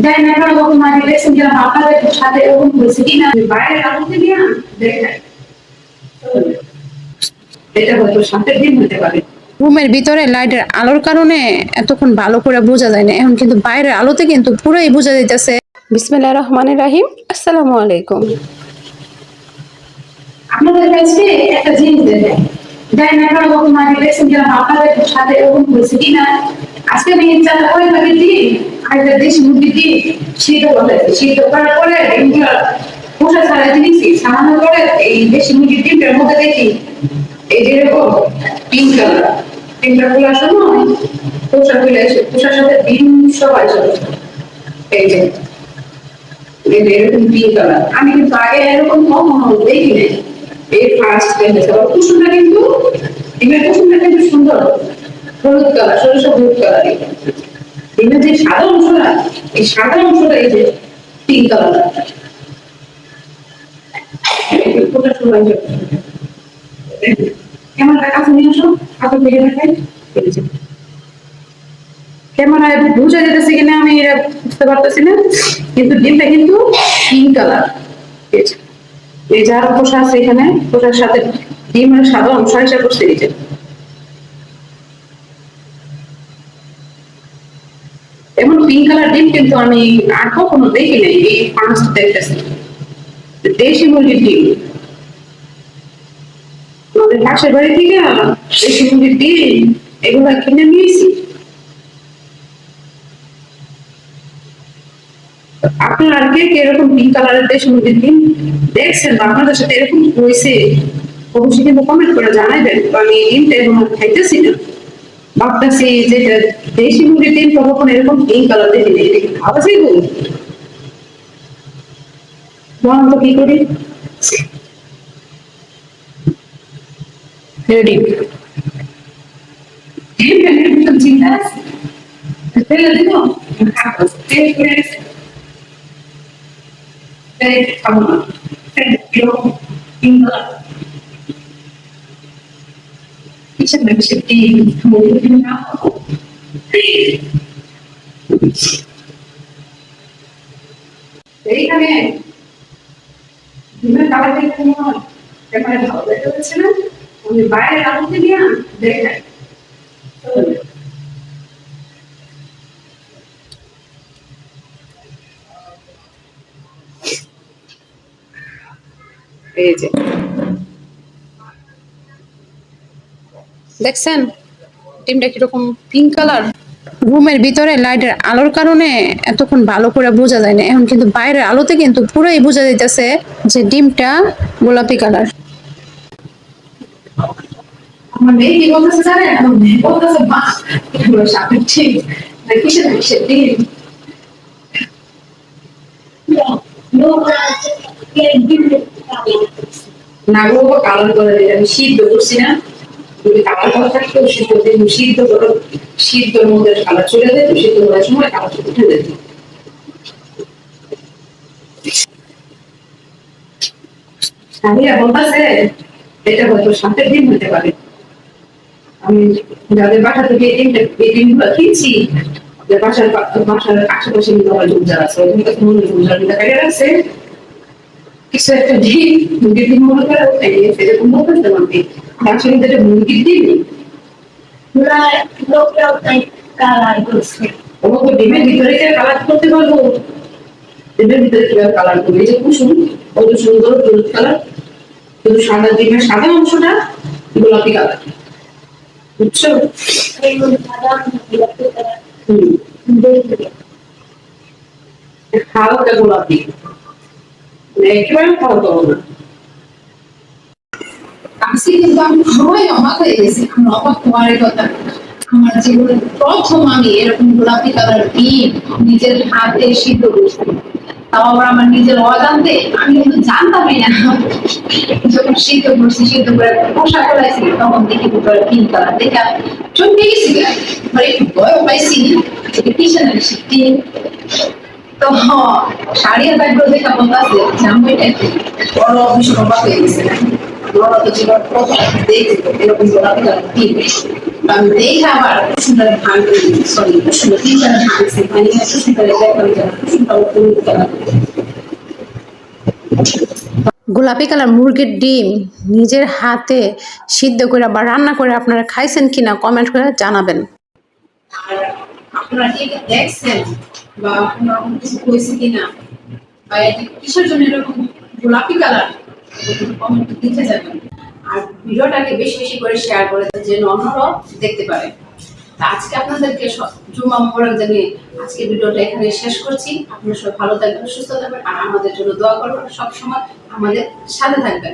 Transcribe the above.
যাই না কেন কখন আগে দেখছেন যে আপনাদের সাথে এরকম হয়েছে কিনা বাইরের আলোতে দিয়ে না দেখেন এটা হয়তো সাপের ডিম হতে পারে। রুমের ভিতরে লাইটের আলোর কারণে এতক্ষণ ভালো করে বোঝা যায় না, এখন কিন্তু বাইরের আলোতে কিন্তু পুরোই বোঝা যাইতেছে। বিসমিল্লাহির রহমানির রহিম। আসসালামু আলাইকুম। আপনাদের কাছে একটা জিনিস দেখাই, যাই না কেন কখন আগে দেখছেন যে আপনাদের সাথে এরকম হয়েছে কিনা। আজকে আমি চাল করে ভাবি দিই আর দেশি মুরগি দিই শীত বলে শীত করার পরে এগুলো পোষা ছাড়া দিয়েছি সামান্য করে এই দেশি মুরগির ডিমটার মধ্যে দেখি এই যে এরকম পিঙ্ক কালার ডিমটা খোলার সময় পোষা খুলে এসে পোষার সাথে ডিম সবাই চলে এই যে এরকম পিঙ্ক কালার। আমি কিন্তু আগে এরকম কখনো দেখিনি, এই ফার্স্ট দেখেছি। আর কুসুমটা কিন্তু ডিমের কুসুমটা কিন্তু সুন্দর হলুদ কালার, সরিষা হলুদ কালার। ডিমের যে সাদা অংশটা এই সাদা অংশটা এই যে পিঙ্ক কালার। ক্যামেরাটা কাছে নিয়ে আসো, হাতে ফেলে দেখাই। ক্যামেরায় বোঝা যেতেছে কিনা আমি এটা বুঝতে পারতেছি না, কিন্তু ডিমটা কিন্তু পিঙ্ক কালার। এই যার পোষা আছে এখানে পোষার সাথে ডিমের সাদা অংশ হিসাব করছে এই যে এমন পিঙ্ক কালার ডিম কিন্তু আমি আর কখনো দেখি নাই। এই ফার্স্ট দেখতেছি দেশি মুরগির ডিম। আমাদের পাশের বাড়ি থেকে দেশি মুরগির ডিম এগুলা কিনে নিয়েছি। আপনার কে কে এরকম পিঙ্ক কালারের দেশি মুরগির ডিম দেখছেন বা আপনাদের সাথে এরকম হয়েছে অবশ্যই কিন্তু কমেন্ট করে জানাবেন। আমি এই ডিমটা এখন খাইতেছি না, ভাবতেছি যে দেশি মুরগির ডিম কখন এরকম পিঙ্ক কালার দেখি না, এটা কি খাওয়া যায় গো? বলুন তো কি করি। রেডি চিন্তা আছে তেলে দিব তেল করে খাবো না এরকম পিঙ্ক কালার কিসের বেশি ডিম মুরগির ডিম না এইখানে ডিমের কালার দেখে মনে হয় এখানে ভালো দেখা যাচ্ছে না, আমি বাইরের আলোতে দিয়ে না দেখাই। এই যে দেখছেন ডিমটা কিরকম পিঙ্ক কালার। রুমের ভিতরে লাইটের আলোর কারণে এতক্ষণ ভালো করে বোঝা যায় না, এখন কিন্তু বাইরের আলোতে কিন্তু পুরোই বোঝা যাইতেছে যে ডিমটা গোলাপি কালার। আমার মেয়ে কি বলতেছে জানেন, আমার মেয়ে বলতেছে মা এগুলো সাপের ডিম না কিসের কিসের ডিম। না গো কালার করে দিই আমি সিদ্ধ করছি না, যদি কালার করা থাকতো সিদ্ধ দিন সিদ্ধ করো সিদ্ধর মধ্যে কালার চলে যেত, সিদ্ধ করার সময় কালার উঠে যেত। স্বামীরা বলতেছে এটা হয়তো সাপের ডিম হতে পারে। আমি যাদের বাসা থেকে এই ডিমগুলো কিনছি বাসার বাসার আশেপাশে গুজার আছে ওই কাছে মনে গুজার কাটে রাখছে কিছু একটা ডিম মুরগির ডিম মনে করে এরকম বলতেছে আমাকে আসলে এটা মুরগির ডিম লোকরাও তাই কালার করছে। ও তো ডিমের ভিতরে কালার করতে পারবো, ডিমের ভিতরে কিভাবে কালার করবে? এই যে কুসুম কত সুন্দর হলুদ কালার, কিন্তু সাদা ডিমের সাদা অংশটা গোলাপি কালার, বুঝছো? হালকা গোলাপি একেবারে খাওয়া পাবো না। আজকে কিন্তু আমি সবাই অবাক হয়ে গেছি, আমি অবাক হওয়ার কথা আমার জীবনে প্রথম আমি এরকম গোলাপি কালার ডিম নিজের হাতে সিদ্ধ করছি, তাও আবার আমার নিজের অজান্তে। আমি কিন্তু জানতামই না, যখন সিদ্ধ করছি সিদ্ধ করে পোশাক ফেলাইছি তখন দেখি ভিতরে পিঙ্ক কালার দেখা চমকে গেছি, মানে একটু ভয় পাইছি কিসের ডিম। তো সারিয়া থাকলো দেখা বলতেছে জামাইটা বড় অফিস অবাক হয়ে গেছে, বড় তো জীবন প্রথম দেখছি এরকম গোলাপি কালার ডিম। আমি দেখে আবার সুন্দর ভাঙ সরি সুন্দর তিনটা ভাঙছে মানে সুন্দর দেখলাম সুন্দর গোলাপি কালার মুরগির ডিম নিজের হাতে সিদ্ধ করে বা রান্না করে আপনারা খাইছেন কিনা কমেন্ট করে জানাবেন। আর আপনারা কি এটা দেখছেন বা আপনারা কিছু কইছে কিনা বা এটা কিসের জন্য এরকম গোলাপি কালার কমেন্ট লিখে যাবেন। আর ভিডিওটাকে বেশি বেশি করে শেয়ার করে দেন যেন অন্যরাও দেখতে পারে। আজকে আপনাদেরকে জুমা মোবারক জানিয়ে আজকে ভিডিওটা এখানে শেষ করছি। আপনারা সবাই ভালো থাকবেন, সুস্থ থাকবেন আর আমাদের জন্য দোয়া করবেন, সবসময় আমাদের সাথে থাকবেন।